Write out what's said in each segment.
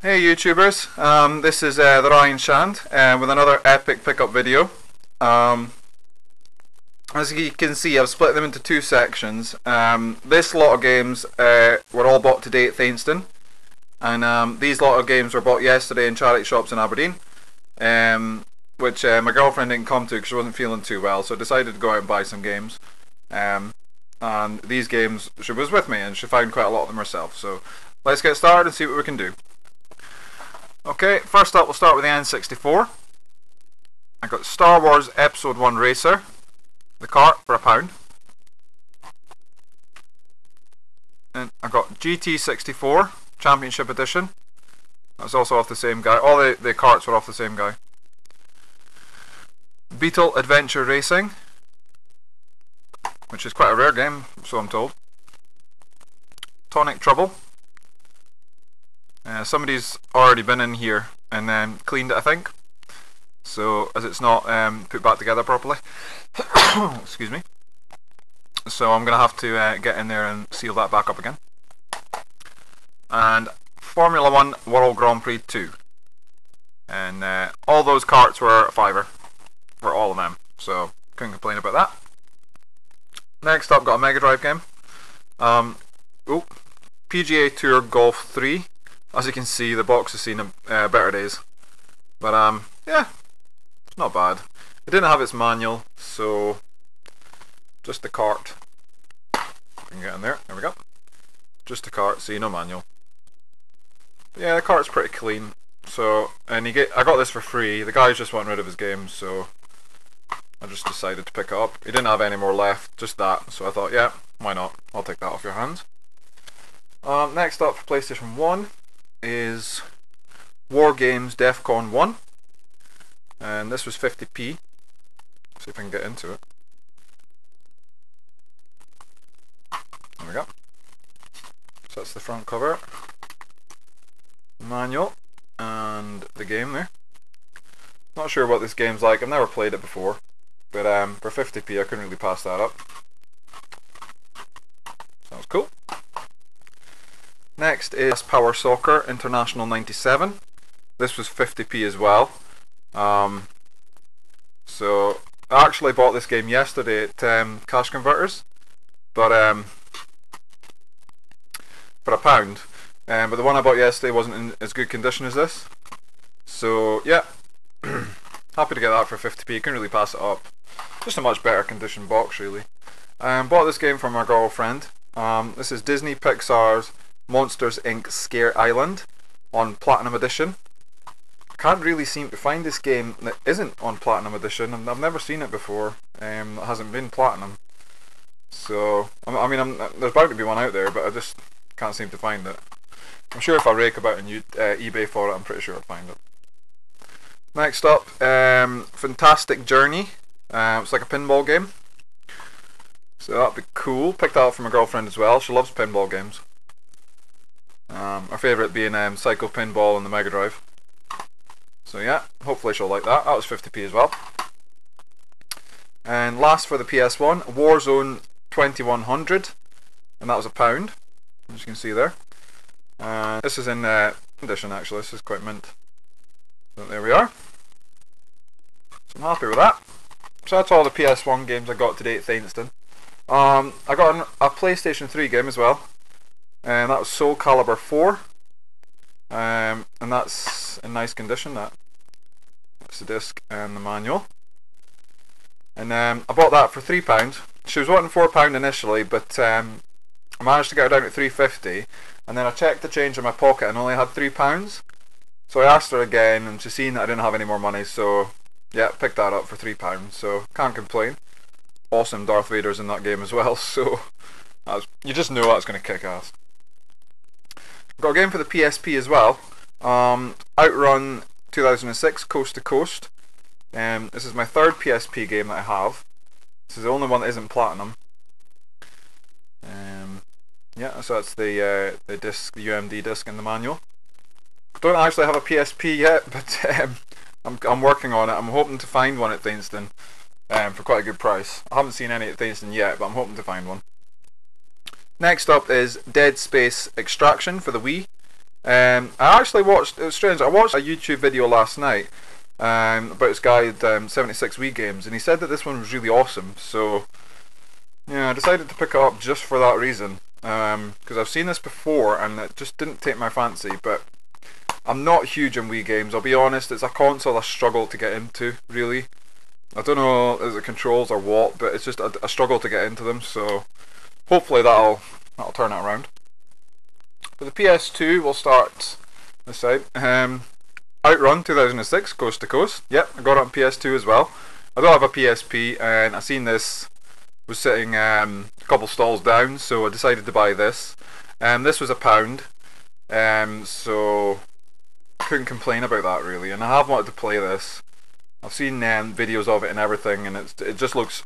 Hey YouTubers, this is the Ryan Shand with another epic pickup video. Um, as you can see, I've split them into two sections. This lot of games were all bought today at Thainston, and these lot of games were bought yesterday in charity shops in Aberdeen, which my girlfriend didn't come to because she wasn't feeling too well, so I decided to go out and buy some games. And these games, she was with me and she found quite a lot of them herself, so let's get started and see what we can do. Okay, first up we'll start with the N64. I got Star Wars Episode 1 Racer, the cart for £1. And I got GT64 Championship Edition. That's also off the same guy. All the carts were off the same guy. Beetle Adventure Racing, which is quite a rare game, so I'm told. Tonic Trouble. Somebody's already been in here and cleaned it, I think. So, as it's not put back together properly. Excuse me. So I'm going to have to get in there and seal that back up again. And Formula 1 World Grand Prix 2. And all those carts were a fiver for all of them. So, couldn't complain about that. Next up, got a Mega Drive game. PGA Tour Golf 3. As you can see, the box has seen better days. But yeah, it's not bad. It didn't have its manual, so just the cart. I can get in there. There we go. Just the cart, see, no manual. But yeah, the cart's pretty clean. So, and I got this for free. The guy's just wanting rid of his games, so I just decided to pick it up. He didn't have any more left, just that. So I thought, yeah, why not? I'll take that off your hands. Next up for PlayStation 1 is War Games Defcon 1, and this was 50p. See if I can get into it. There we go. So that's the front cover, manual, and the game there. Not sure what this game's like, I've never played it before, but for 50p I couldn't really pass that up. Sounds cool. Next is Power Soccer International 97. This was 50p as well. So I actually bought this game yesterday at Cash Converters, but for £1. But the one I bought yesterday wasn't in as good condition as this. So yeah, happy to get that for 50p. Couldn't really pass it up. Just a much better condition box, really. Bought this game from my girlfriend. This is Disney Pixar's Monsters Inc. Scare Island on Platinum Edition. I can't really seem to find this game that isn't on Platinum Edition. I've never seen it before. It hasn't been Platinum. So, there's bound to be one out there, but I just can't seem to find it. I'm sure if I rake about on eBay for it, I'm pretty sure I'd find it. Next up, Fantastic Journey. It's like a pinball game. So that'd be cool. Picked that up from my girlfriend as well. She loves pinball games. Our favourite being Psycho Pinball on the Mega Drive. So yeah, hopefully she'll like that. That was 50p as well. And last for the PS1, Warzone 2100, and that was £1, as you can see there. This is in condition actually. This is quite mint. So there we are. So I'm happy with that. So that's all the PS1 games I got today at Thainston. I got a PlayStation 3 game as well. And that was Soul Calibur 4, and that's in nice condition. That's the disc and the manual. And I bought that for £3. She was wanting £4 initially, but I managed to get her down to £3.50. And then I checked the change in my pocket and only had £3. So I asked her again, and she seen that I didn't have any more money. So yeah, picked that up for £3. So can't complain. Awesome Darth Vader's in that game as well. So you just know that's going to kick ass. Got a game for the PSP as well. Outrun 2006 Coast to Coast. This is my third PSP game that I have. This is the only one that isn't Platinum. Yeah, so that's the disc, the UMD disc and the manual. Don't actually have a PSP yet, but I'm working on it. I'm hoping to find one at Thainston for quite a good price. I haven't seen any at Thainston yet, but I'm hoping to find one. Next up is Dead Space Extraction for the Wii. I actually watched, it was strange, I watched a YouTube video last night about his guide 76 Wii games, and he said that this one was really awesome, so yeah, I decided to pick it up just for that reason, because I've seen this before and it just didn't take my fancy. But I'm not huge on Wii games, I'll be honest. It's a console I struggle to get into, really. I don't know, is it controls or what, but it's just a struggle to get into them, so hopefully that'll turn it around. For the PS2, we'll start this side. Outrun 2006, Coast to Coast. Yep, I got it on PS2 as well. I don't have a PSP, and I seen this was sitting a couple stalls down, so I decided to buy this. This was £1, so couldn't complain about that really. And I have wanted to play this. I've seen videos of it and everything, and it just looks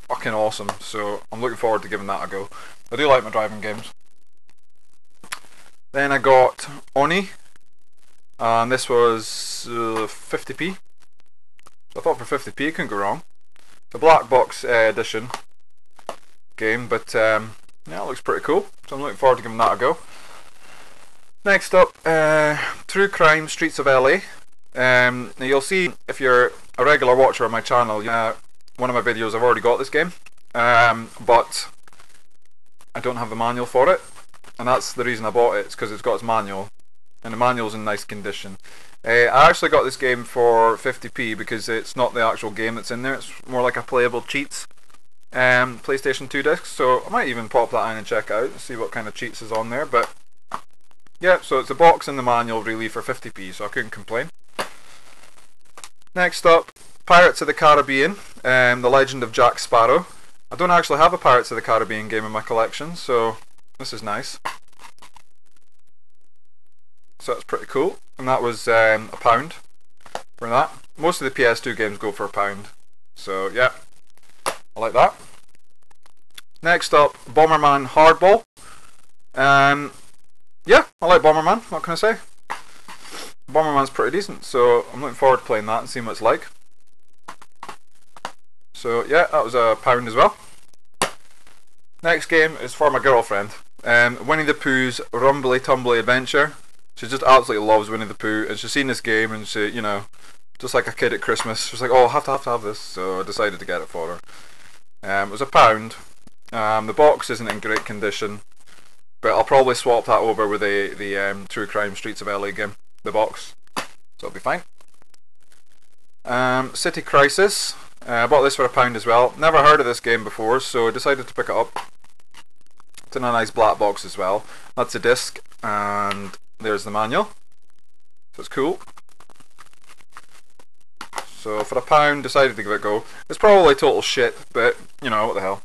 fucking awesome. So I'm looking forward to giving that a go. I do like my driving games. Then I got Oni, and this was 50p. So I thought for 50p you couldn't go wrong. The black box edition game, but yeah, it looks pretty cool. So I'm looking forward to giving that a go. Next up, True Crime Streets of LA. Now you'll see, if you're a regular watcher on my channel, one of my videos I've already got this game, but I don't have the manual for it. And that's the reason I bought it, it's because it's got its manual, and the manual's in nice condition. I actually got this game for 50p because it's not the actual game that's in there, it's more like a playable cheats PlayStation 2 disc, so I might even pop that in and check out and see what kind of cheats is on there. But yeah, so it's a box and the manual really for 50p, so I couldn't complain. Next up, Pirates of the Caribbean, The Legend of Jack Sparrow. I don't actually have a Pirates of the Caribbean game in my collection, so this is nice. So that's pretty cool, and that was £1 for that. Most of the PS2 games go for £1, so yeah, I like that. Next up, Bomberman Hardball. Yeah, I like Bomberman, what can I say? Bomberman's pretty decent, so I'm looking forward to playing that and seeing what it's like. So yeah, that was £1 as well. Next game is for my girlfriend. Winnie the Pooh's Rumbly Tumbly Adventure. She just absolutely loves Winnie the Pooh, and she's seen this game, and she, you know, just like a kid at Christmas, she's like, oh, I have to have this, so I decided to get it for her. It was £1. The box isn't in great condition, but I'll probably swap that over with the True Crime Streets of LA game, the box, so it'll be fine. City Crisis. I bought this for £1 as well. Never heard of this game before, so I decided to pick it up. It's in a nice black box as well. That's a disc, and there's the manual. So it's cool. So for £1, decided to give it a go. It's probably total shit, but you know, what the hell.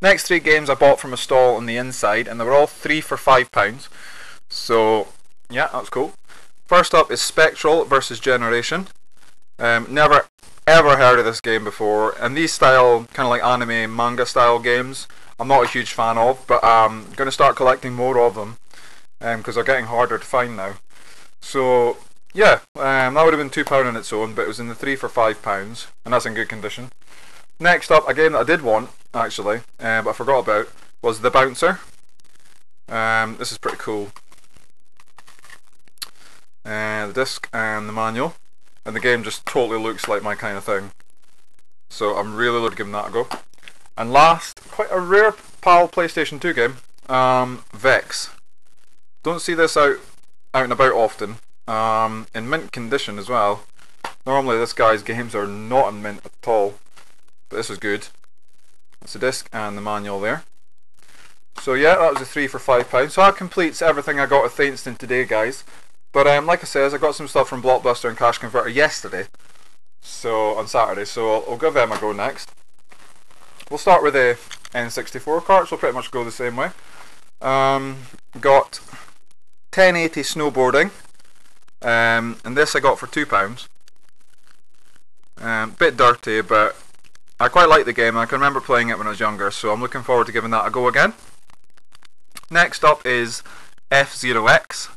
Next 3 games I bought from a stall on the inside, and they were all 3 for £5. So yeah, that's cool. First up is Spectral vs Generation. Never ever heard of this game before, and these style, kind of like anime manga style games, I'm not a huge fan of, but I'm going to start collecting more of them because they're getting harder to find now. So yeah, that would have been £2 on its own, but it was in the 3 for £5, and that's in good condition. Next up, a game that I did want actually, but I forgot about, was The Bouncer. This is pretty cool. The disc and the manual, and the game just totally looks like my kind of thing, so I'm really looking to give that a go. And last, quite a rare PAL PlayStation 2 game, Vex. Don't see this out and about often, in mint condition as well. Normally this guy's games are not in mint at all, but this is good. That's the disc and the manual there. So yeah, that was a 3 for £5. So that completes everything I got at Thainstone today, guys. But like I said, I got some stuff from Blockbuster and Cash Converter yesterday, so on Saturday, so I'll give them a go next. We'll start with the N64 carts, we'll pretty much go the same way. Got 1080 Snowboarding, and this I got for £2. Bit dirty, but I quite like the game. I can remember playing it when I was younger, so I'm looking forward to giving that a go again. Next up is F-Zero X.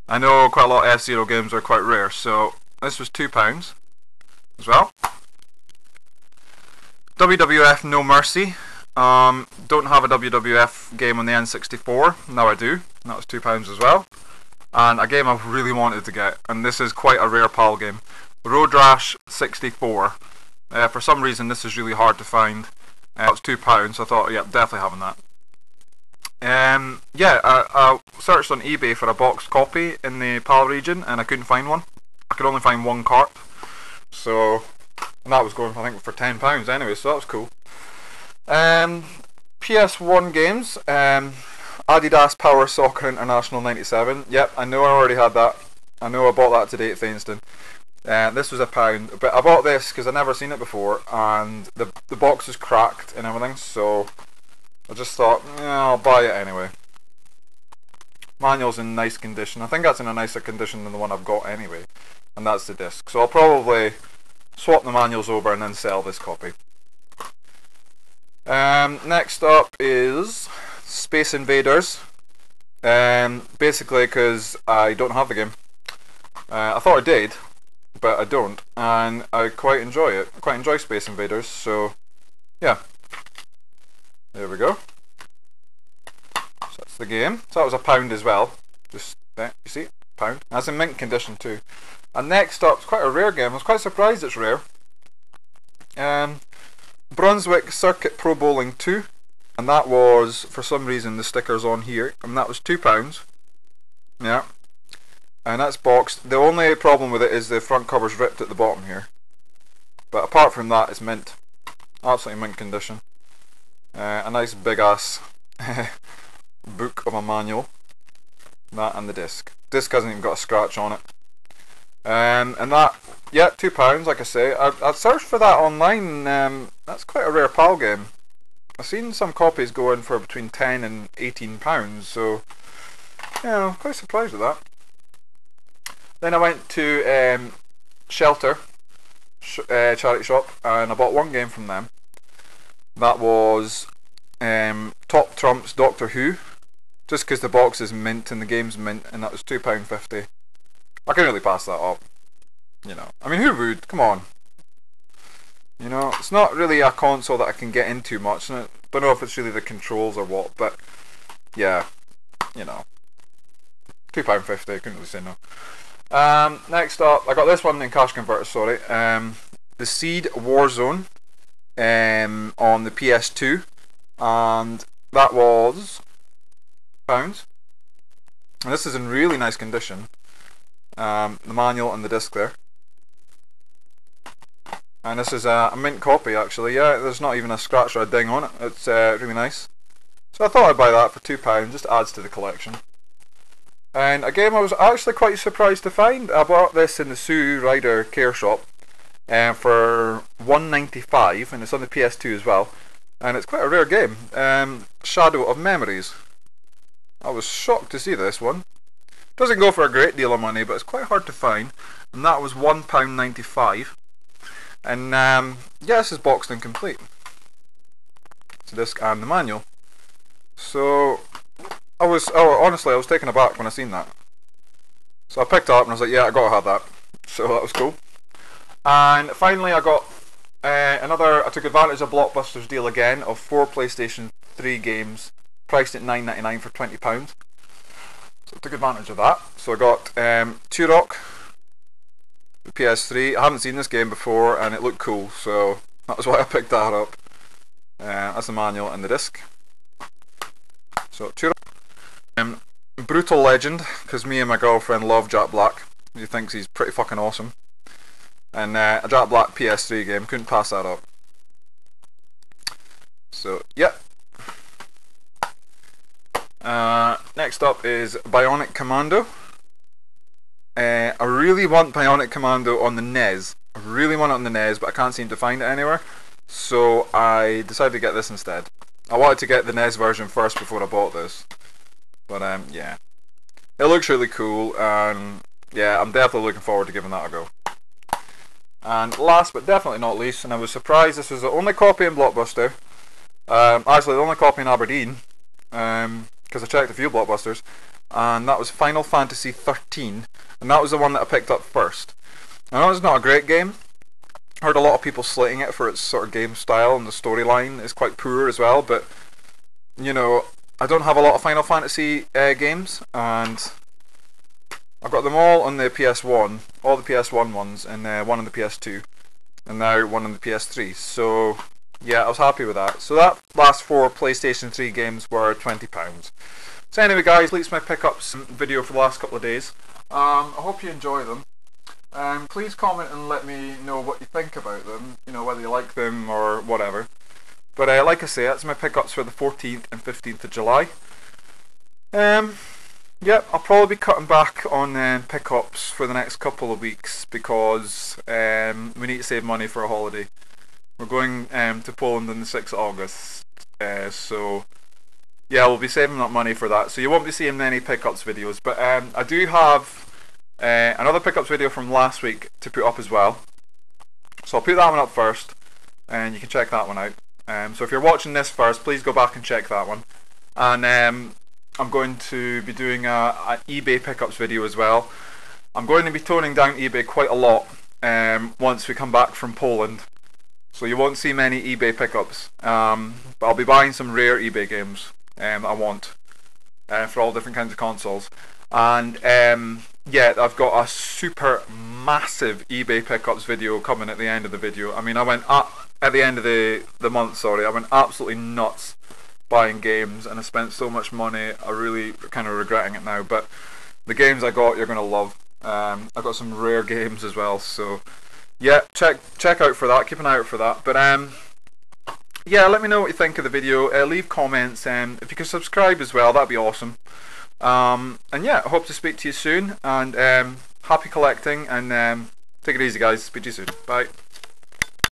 I know quite a lot of F-Zero games are quite rare, so this was £2 as well. WWF No Mercy. Don't have a WWF game on the N64. Now I do. And that was £2 as well. And a game I've really wanted to get, and this is quite a rare PAL game. Road Rash 64. For some reason this is really hard to find. It's £2, so I thought, yeah, definitely having that. I searched on eBay for a boxed copy in the PAL region, and I couldn't find one. I could only find one cart. So, and that was going, I think, for £10 anyway, so that was cool. PS1 games. Adidas Power Soccer International 97. Yep, I know I already had that. I know I bought that today at Fainston. This was £1, but I bought this because I'd never seen it before, and the box is cracked and everything, so I just thought, yeah, I'll buy it anyway. Manual's in nice condition. I think that's in a nicer condition than the one I've got anyway, and that's the disc. So I'll probably swap the manuals over and then sell this copy. Next up is Space Invaders. Basically because I don't have the game. I thought I did, but I don't, and I quite enjoy it. I quite enjoy Space Invaders, so yeah. There we go. So that's the game. So that was £1 as well. Just there, you see, £1. That's in mint condition too. And next up, it's quite a rare game. I was quite surprised it's rare. Brunswick Circuit Pro Bowling 2. And that was, for some reason, the sticker's on here, and that was £2. Yeah. And that's boxed. The only problem with it is the front cover's ripped at the bottom here. But apart from that, it's mint. Absolutely mint condition. A nice big ass book of a manual. That and the disc. Disc hasn't even got a scratch on it. And that, yeah, £2, like I say. I searched for that online. That's quite a rare PAL game. I've seen some copies going for between £10 and £18, so yeah, I'm quite surprised with that. Then I went to Shelter charity shop, and I bought one game from them. That was Top Trumps Doctor Who, just because the box is mint and the game's mint, and that was £2.50. I can really pass that up, you know. I mean, who would? Come on. You know, it's not really a console that I can get into much. I don't know if it's really the controls or what, but yeah, you know, £2.50, I couldn't really say no. Next up, I got this one in Cash Converter, sorry. The Seed Warzone on the PS2, and that was £1. And this is in really nice condition. The manual and the disc there. And this is a mint copy, actually. Yeah, there's not even a scratch or a ding on it. It's really nice. So I thought I'd buy that for £2, just adds to the collection. And a game I was actually quite surprised to find. I bought this in the Sue Ryder Care Shop for £1.95, and it's on the PS2 as well. And it's quite a rare game. Shadow of Memories. I was shocked to see this one. Doesn't go for a great deal of money, but it's quite hard to find. And that was £1.95. And yeah, this is boxed and complete. It's the disc and the manual. So honestly, I was taken aback when I seen that. So I picked it up and I was like, yeah, I gotta have that. So that was cool. And finally, I got I took advantage of Blockbuster's deal again of 4 PlayStation 3 games priced at £9.99 for £20. So I took advantage of that. So I got Turok, the PS3. I haven't seen this game before, and it looked cool, so that was why I picked that up. That's the manual and the disc. So Turok. Brutal Legend, because me and my girlfriend love Jack Black. He thinks he's pretty fucking awesome. And a Jack Black PS3 game, couldn't pass that up. So, yep. Next up is Bionic Commando. I really want Bionic Commando on the NES. I really want it on the NES, but I can't seem to find it anywhere. So I decided to get this instead. I wanted to get the NES version first before I bought this. But yeah. It looks really cool, and yeah, I'm definitely looking forward to giving that a go. And last but definitely not least, and I was surprised this was the only copy in Blockbuster. Actually, the only copy in Aberdeen, because I checked a few Blockbusters, and that was Final Fantasy 13, and that was the one that I picked up first. I know it's not a great game, Heard a lot of people slating it for its sort of game style, and the storyline is quite poor as well. But you know, I don't have a lot of Final Fantasy games, and I've got them all on the PS1, all the PS1 ones, and one on the PS2, and now one on the PS3. So yeah, I was happy with that. So that last 4 PlayStation 3 games were £20. So anyway guys, that's my pickups video for the last couple of days. I hope you enjoy them. Please comment and let me know what you think about them, you know, whether you like them or whatever. But like I say, that's my pickups for the 14th and 15th of July. Yep, I'll probably be cutting back on pickups for the next couple of weeks because we need to save money for a holiday. We're going to Poland on the 6th of August, so yeah, we'll be saving up money for that. So you won't be seeing many pickups videos, but I do have another pickups video from last week to put up as well. So I'll put that one up first, and you can check that one out. So if you're watching this first, please go back and check that one. And I'm going to be doing an eBay pickups video as well. I'm going to be toning down eBay quite a lot once we come back from Poland. So you won't see many eBay pickups. But I'll be buying some rare eBay games I want for all different kinds of consoles. And yeah, I've got a super massive eBay pickups video coming at the end of the video. I mean, I went up at the end of the month, sorry, I went absolutely nuts buying games, and I spent so much money. I really kind of regretting it now, but the games I got, you're gonna love. I got some rare games as well, so yeah, check out for that. Keep an eye out for that. But yeah, let me know what you think of the video. Leave comments, and if you can subscribe as well, that'd be awesome. And yeah, I hope to speak to you soon, and happy collecting, and take it easy guys, speak to you soon, bye.